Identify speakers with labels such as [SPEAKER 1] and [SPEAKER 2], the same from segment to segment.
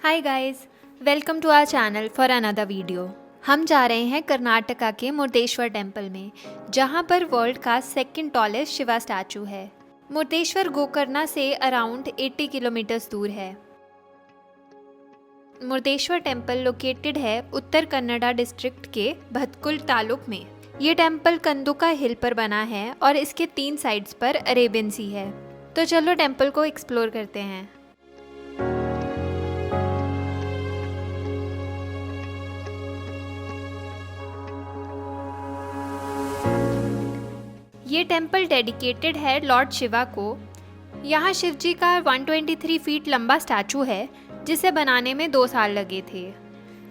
[SPEAKER 1] Hi guys, welcome to our channel for another video. हम जा रहे हैं कर्नाटका के मुर्देश्वर टेम्पल में, जहां पर वर्ल्ड का सेकंड टॉलेस्ट शिवा स्टैचू है। मुर्देश्वर गोकर्णा से अराउंड 80 किलोमीटर्स दूर है। मुर्देश्वर टेम्पल लोकेटेड है उत्तर कन्नड़ा डिस्ट्रिक्ट के भतकुल तालुक में। ये टेम्पल कंदुका हिल पर बना है और इसके 3 साइड्स पर अरेबियन सी है। तो चलो टेम्पल को एक्सप्लोर करते हैं। ये टेम्पल डेडिकेटेड है लॉर्ड शिवा को। यहाँ शिव जी का 123 फीट लंबा स्टैचू है, जिसे बनाने में 2 साल लगे थे।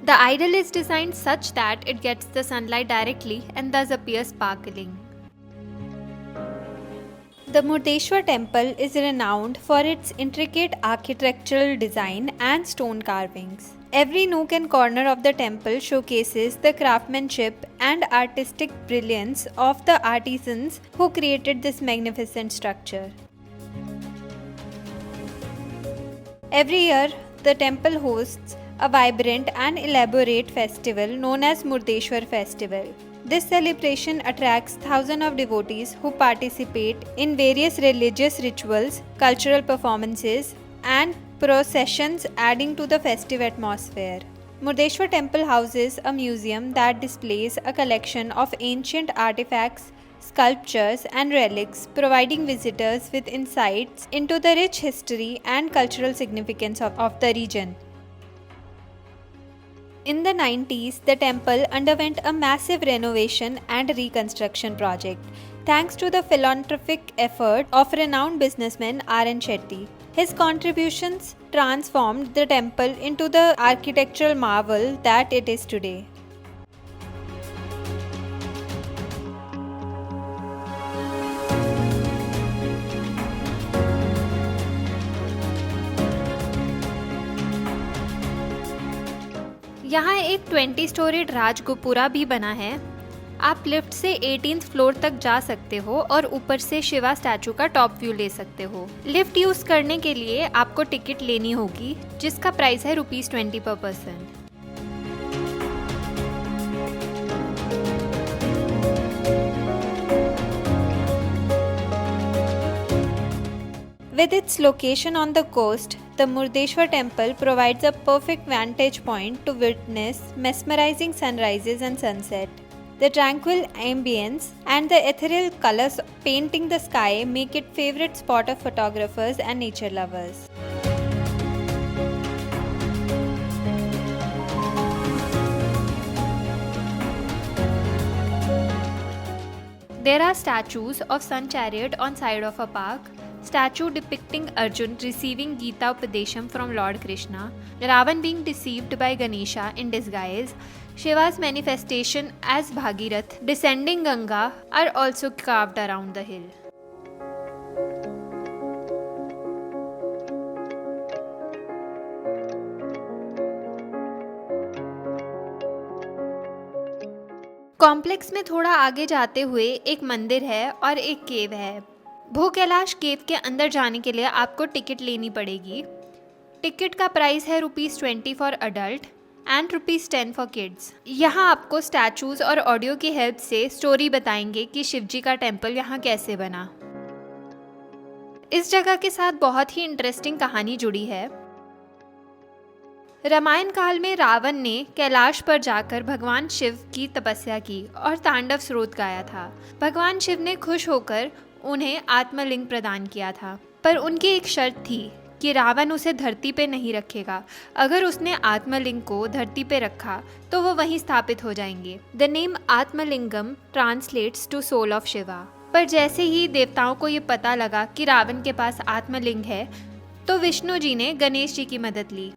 [SPEAKER 1] The idol is designed such that it gets the sunlight directly and thus appears sparkling. The Murdeshwar temple is renowned for its intricate architectural design and stone carvings. Every nook and corner of the temple showcases the craftsmanship and artistic brilliance of the artisans who created this magnificent structure. Every year, the temple hosts a vibrant and elaborate festival known as Murdeshwar Festival. This celebration attracts thousands of devotees who participate in various religious rituals, cultural performances, and processions, adding to the festive atmosphere. Murdeshwar Temple houses a museum that displays a collection of ancient artifacts, sculptures, and relics, providing visitors with insights into the rich history and cultural significance of the region. In the 90s, the temple underwent a massive renovation and reconstruction project, thanks to the philanthropic effort of renowned businessman R.N. Shetty. His contributions transformed the temple into the architectural marvel that it is today. यहाँ एक 20 storeyed राजगोपुरा भी बना है। आप lift से 18th floor तक जा सकते हो और ऊपर से शिवा स्टैचू का टॉप व्यू ले सकते हो। लिफ्ट यूज करने के लिए आपको टिकट लेनी होगी, जिसका प्राइस है ₹20 पर person. With its location on the coast, the Murdeshwar temple provides a perfect vantage point to witness mesmerizing sunrises and sunset. The tranquil ambience and the ethereal colors painting the sky make it favorite spot of photographers and nature lovers. There are statues of Sun Chariot on side of a park, statue depicting Arjun receiving Gita Upadesham from Lord Krishna, Ravan being deceived by Ganesha in disguise, Shiva's manifestation as Bhagirath descending Ganga are also carved around the hill. Complex में थोड़ा आगे जाते हुए एक मंदिर है और एक केव है। भू कैलाश केव के अंदर जाने के लिए आपको टिकट लेनी पड़ेगी। टिकट का प्राइस है ₹20 for adult and ₹10 for kids. यहाँ आपको स्टैचूज और ऑडियो की हेल्प से स्टोरी बताएंगे कि शिवजी का टेम्पल यहाँ कैसे बना। इस जगह के साथ बहुत ही इंटरेस्टिंग कहानी जुड़ी है। रामायण काल में रावण ने कैलाश पर जाकर भगवान शिव की तपस्या की और तांडव स्रोत गाया था। भगवान शिव ने खुश होकर उन्हें आत्मलिंग प्रदान किया था, पर उनकी एक शर्त थी कि रावण उसे धरती पे नहीं रखेगा। अगर उसने आत्मलिंग को धरती पे रखा तो वो वहीं स्थापित हो जाएंगे। The name Atmalingam translates to soul of Shiva. पर जैसे ही देवताओं को ये पता लगा कि रावण के पास आत्मलिंग है, तो विष्णु जी ने गणेश जी की मदद ली।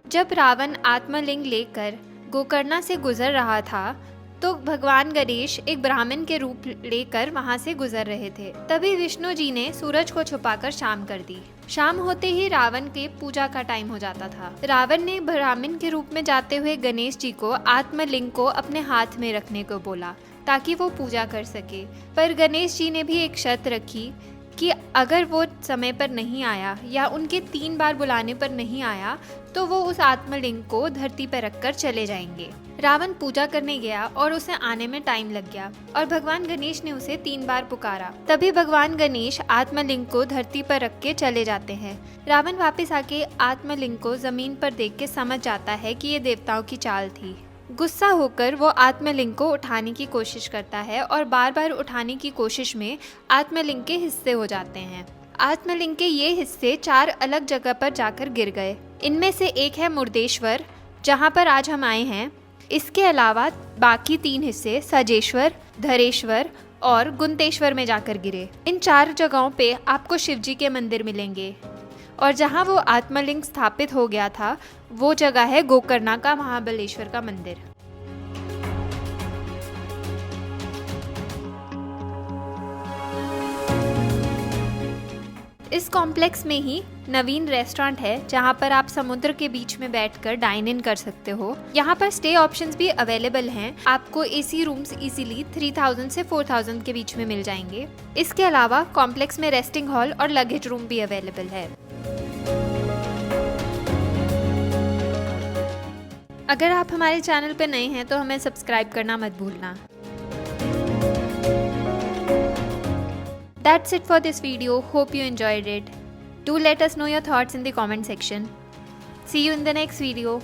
[SPEAKER 1] जब रावण आत्मलिंग लेकर गोकर्णा से गुजर रहा था, तो भगवान गणेश एक ब्राह्मण के रूप लेकर वहां से गुजर रहे थे। तभी विष्णु जी ने सूरज को छुपाकर शाम कर दी। शाम होते ही रावण के पूजा का टाइम हो जाता था। रावण ने ब्राह्मण के रूप में जाते हुए गणेश जी को आत्मलिंग को अपने हाथ में रखने को बोला, ताकि वो पूजा कर सके। पर गणेश जी ने भी एक शर्त रखी कि अगर वो समय पर नहीं आया या उनके 3 बार बुलाने पर नहीं आया तो वो उस आत्मलिंग को धरती पर रखकर चले जाएंगे। रावण पूजा करने गया और उसे आने में टाइम लग गया और भगवान गणेश ने उसे 3 बार पुकारा। तभी भगवान गणेश आत्मलिंग को धरती पर रख के चले जाते हैं। रावण वापस आके आत्मलिंग को जमीन पर देख के समझ जाता है कि ये देवताओं की चाल थी। गुस्सा होकर वो आत्मलिंग को उठाने की कोशिश करता है और बार बार उठाने की कोशिश में आत्मलिंग के हिस्से हो जाते हैं। आत्मलिंग के ये हिस्से 4 अलग जगह पर जाकर गिर गए। इनमें से एक है मुर्देश्वर, जहाँ पर आज हम आए हैं। इसके अलावा बाकी 3 हिस्से सजेश्वर, धरेश्वर और गुंतेश्वर में जाकर गिरे। इन 4 जगहों पे आपको शिवजी के मंदिर मिलेंगे और जहाँ वो आत्मलिंग स्थापित हो गया था वो जगह है गोकर्णा का महाबलेश्वर का मंदिर। इस कॉम्प्लेक्स में ही नवीन रेस्टोरेंट है जहाँ पर आप समुद्र के बीच में बैठकर डाइन इन कर सकते हो। यहाँ पर स्टे ऑप्शंस भी अवेलेबल हैं। आपको एसी रूम्स इजीली 3000 से 4000 के बीच में मिल जाएंगे। इसके अलावा कॉम्प्लेक्स में रेस्टिंग हॉल और लगेज रूम भी अवेलेबल है। अगर आप हमारे चैनल पर नए हैं तो हमें सब्सक्राइब करना मत भूलना। That's it for this video. Hope you enjoyed it. Do let us know your thoughts in the comment section. See you in the next video.